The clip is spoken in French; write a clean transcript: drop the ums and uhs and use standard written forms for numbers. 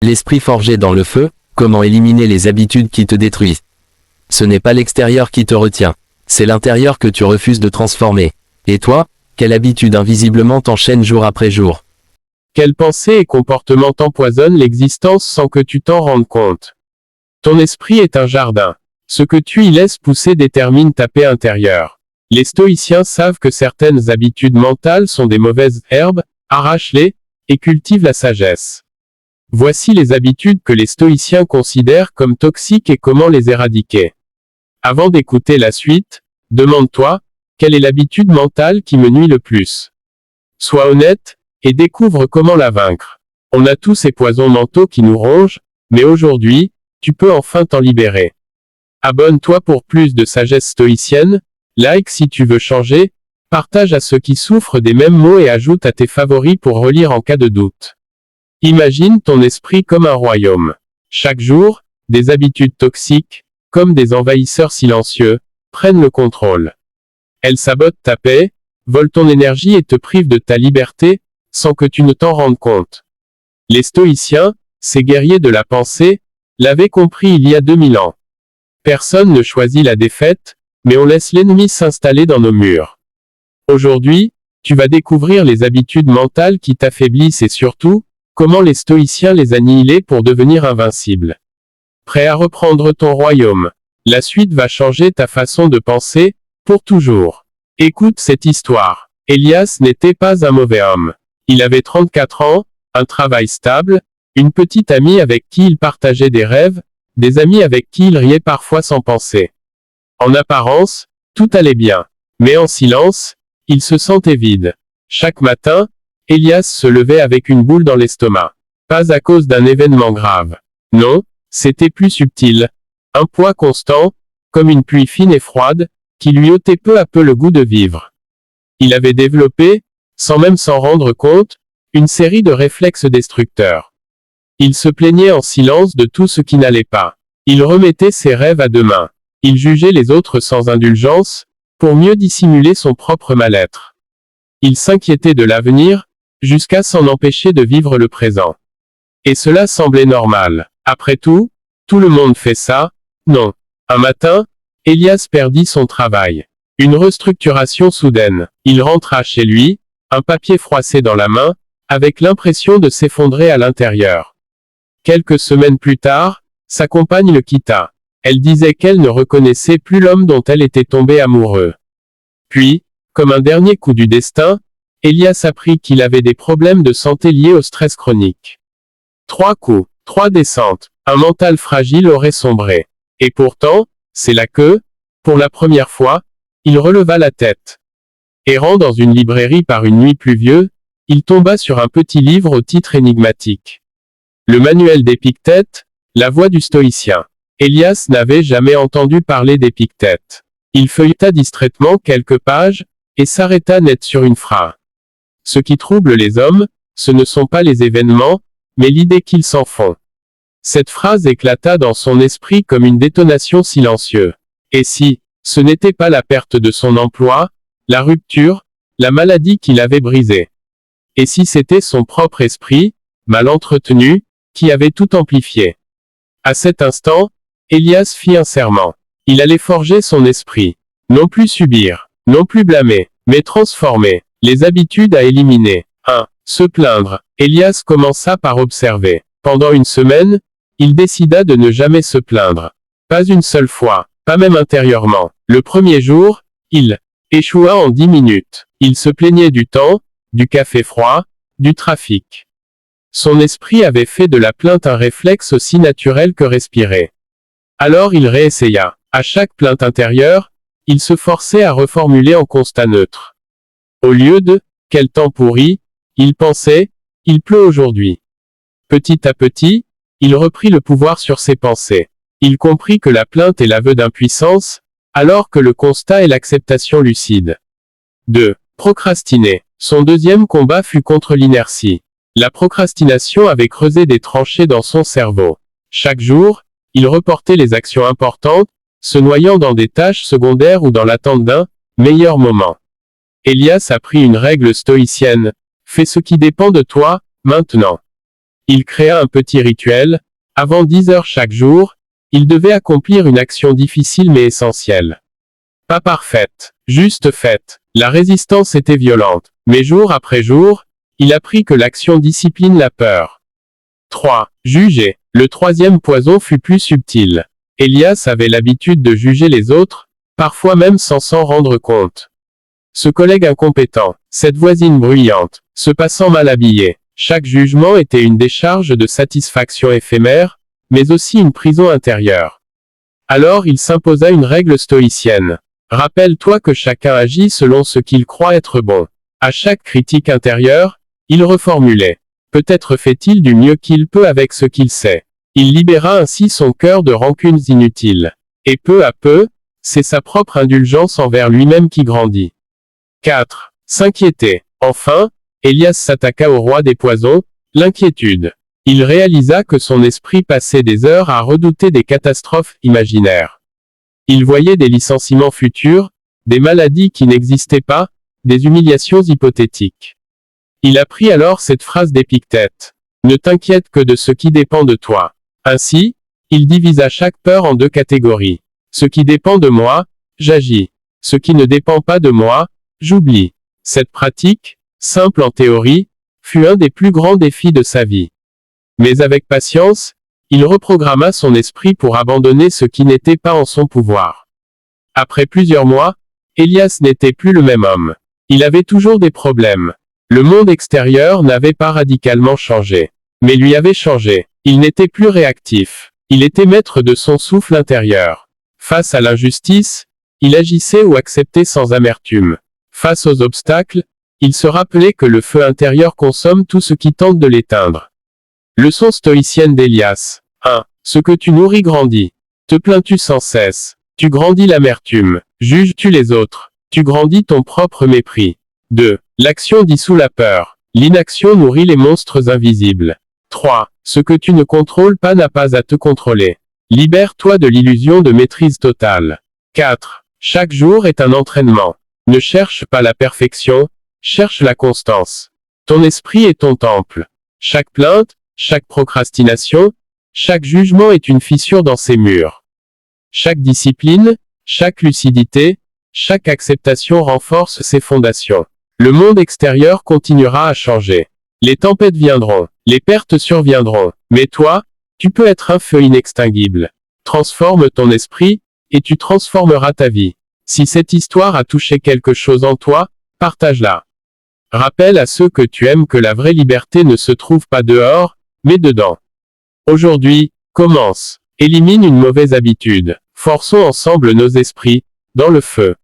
L'esprit forgé dans le feu, comment éliminer les habitudes qui te détruisent. Ce n'est pas l'extérieur qui te retient, c'est l'intérieur que tu refuses de transformer. Et toi, quelle habitude invisiblement t'enchaîne jour après jour? Quelles pensées et comportements t'empoisonnent l'existence sans que tu t'en rendes compte? Ton esprit est un jardin. Ce que tu y laisses pousser détermine ta paix intérieure. Les stoïciens savent que certaines habitudes mentales sont des mauvaises herbes, arrache-les, et cultive la sagesse. Voici les habitudes que les stoïciens considèrent comme toxiques et comment les éradiquer. Avant d'écouter la suite, demande-toi, quelle est l'habitude mentale qui me nuit le plus? Sois honnête, et découvre comment la vaincre. On a tous ces poisons mentaux qui nous rongent, mais aujourd'hui, tu peux enfin t'en libérer. Abonne-toi pour plus de sagesse stoïcienne, like si tu veux changer, partage à ceux qui souffrent des mêmes maux et ajoute à tes favoris pour relire en cas de doute. Imagine ton esprit comme un royaume. Chaque jour, des habitudes toxiques, comme des envahisseurs silencieux, prennent le contrôle. Elles sabotent ta paix, volent ton énergie et te privent de ta liberté, sans que tu ne t'en rendes compte. Les stoïciens, ces guerriers de la pensée, l'avaient compris il y a 2000 ans. Personne ne choisit la défaite, mais on laisse l'ennemi s'installer dans nos murs. Aujourd'hui, tu vas découvrir les habitudes mentales qui t'affaiblissent et surtout, comment les stoïciens les annihilaient pour devenir invincibles. Prêt à reprendre ton royaume? La suite va changer ta façon de penser, pour toujours. Écoute cette histoire. Elias n'était pas un mauvais homme. Il avait 34 ans, un travail stable, une petite amie avec qui il partageait des rêves, des amis avec qui il riait parfois sans penser. En apparence, tout allait bien. Mais en silence, il se sentait vide. Chaque matin, Elias se levait avec une boule dans l'estomac. Pas à cause d'un événement grave. Non, c'était plus subtil. Un poids constant, comme une pluie fine et froide, qui lui ôtait peu à peu le goût de vivre. Il avait développé, sans même s'en rendre compte, une série de réflexes destructeurs. Il se plaignait en silence de tout ce qui n'allait pas. Il remettait ses rêves à demain. Il jugeait les autres sans indulgence, pour mieux dissimuler son propre mal-être. Il s'inquiétait de l'avenir, jusqu'à s'en empêcher de vivre le présent. Et cela semblait normal. Après tout le monde fait ça, non. Un matin, Elias perdit son travail. Une restructuration soudaine. Il rentra chez lui, un papier froissé dans la main, avec l'impression de s'effondrer à l'intérieur. Quelques semaines plus tard, sa compagne le quitta. Elle disait qu'elle ne reconnaissait plus l'homme dont elle était tombée amoureux. Puis, comme un dernier coup du destin, Elias apprit qu'il avait des problèmes de santé liés au stress chronique. 3 coups, 3 descentes, un mental fragile aurait sombré. Et pourtant, c'est là que, pour la première fois, il releva la tête. Errant dans une librairie par une nuit pluvieuse, il tomba sur un petit livre au titre énigmatique. Le manuel d'Épictète, la voie du stoïcien. Elias n'avait jamais entendu parler d'Épictète. Il feuilleta distraitement quelques pages, et s'arrêta net sur une phrase. Ce qui trouble les hommes, ce ne sont pas les événements, mais l'idée qu'ils s'en font. Cette phrase éclata dans son esprit comme une détonation silencieuse. Et si, ce n'était pas la perte de son emploi, la rupture, la maladie qui l'avait brisé? Et si c'était son propre esprit, mal entretenu, qui avait tout amplifié? À cet instant, Elias fit un serment. Il allait forger son esprit. Non plus subir, non plus blâmer, mais transformer. Les habitudes à éliminer. 1. Se plaindre. Elias commença par observer. Pendant une semaine, il décida de ne jamais se plaindre. Pas une seule fois, pas même intérieurement. Le premier jour, il échoua en 10 minutes. Il se plaignait du temps, du café froid, du trafic. Son esprit avait fait de la plainte un réflexe aussi naturel que respirer. Alors il réessaya. À chaque plainte intérieure, il se forçait à reformuler en constat neutre. Au lieu de « quel temps pourri », il pensait « il pleut aujourd'hui ». Petit à petit, il reprit le pouvoir sur ses pensées. Il comprit que la plainte est l'aveu d'impuissance, alors que le constat est l'acceptation lucide. 2. Procrastiner. Son deuxième combat fut contre l'inertie. La procrastination avait creusé des tranchées dans son cerveau. Chaque jour, il reportait les actions importantes, se noyant dans des tâches secondaires ou dans l'attente d'un meilleur moment. Elias apprit une règle stoïcienne. Fais ce qui dépend de toi, maintenant. Il créa un petit rituel. Avant 10 heures chaque jour, il devait accomplir une action difficile mais essentielle. Pas parfaite, juste faite. La résistance était violente, mais jour après jour, il apprit que l'action discipline la peur. 3. Juger. Le troisième poison fut plus subtil. Elias avait l'habitude de juger les autres, parfois même sans s'en rendre compte. Ce collègue incompétent, cette voisine bruyante, ce passant mal habillé, chaque jugement était une décharge de satisfaction éphémère, mais aussi une prison intérieure. Alors il s'imposa une règle stoïcienne. Rappelle-toi que chacun agit selon ce qu'il croit être bon. À chaque critique intérieure, il reformulait. Peut-être fait-il du mieux qu'il peut avec ce qu'il sait. Il libéra ainsi son cœur de rancunes inutiles. Et peu à peu, c'est sa propre indulgence envers lui-même qui grandit. 4. S'inquiéter. Enfin, Elias s'attaqua au roi des poisons, l'inquiétude. Il réalisa que son esprit passait des heures à redouter des catastrophes imaginaires. Il voyait des licenciements futurs, des maladies qui n'existaient pas, des humiliations hypothétiques. Il apprit alors cette phrase d'Épictète. Ne t'inquiète que de ce qui dépend de toi. Ainsi, il divisa chaque peur en 2 catégories. Ce qui dépend de moi, j'agis. Ce qui ne dépend pas de moi, j'oublie. Cette pratique, simple en théorie, fut un des plus grands défis de sa vie. Mais avec patience, il reprogramma son esprit pour abandonner ce qui n'était pas en son pouvoir. Après plusieurs mois, Elias n'était plus le même homme. Il avait toujours des problèmes. Le monde extérieur n'avait pas radicalement changé. Mais lui avait changé. Il n'était plus réactif. Il était maître de son souffle intérieur. Face à l'injustice, il agissait ou acceptait sans amertume. Face aux obstacles, il se rappelait que le feu intérieur consomme tout ce qui tente de l'éteindre. Leçon stoïcienne d'Elias. 1. Ce que tu nourris grandit. Te plains-tu sans cesse. Tu grandis l'amertume. Juges-tu les autres. Tu grandis ton propre mépris. 2. L'action dissout la peur. L'inaction nourrit les monstres invisibles. 3. Ce que tu ne contrôles pas n'a pas à te contrôler. Libère-toi de l'illusion de maîtrise totale. 4. Chaque jour est un entraînement. Ne cherche pas la perfection, cherche la constance. Ton esprit est ton temple. Chaque plainte, chaque procrastination, chaque jugement est une fissure dans ses murs. Chaque discipline, chaque lucidité, chaque acceptation renforce ses fondations. Le monde extérieur continuera à changer. Les tempêtes viendront, les pertes surviendront, mais toi, tu peux être un feu inextinguible. Transforme ton esprit, et tu transformeras ta vie. Si cette histoire a touché quelque chose en toi, partage-la. Rappelle à ceux que tu aimes que la vraie liberté ne se trouve pas dehors, mais dedans. Aujourd'hui, commence. Élimine une mauvaise habitude. Forçons ensemble nos esprits, dans le feu.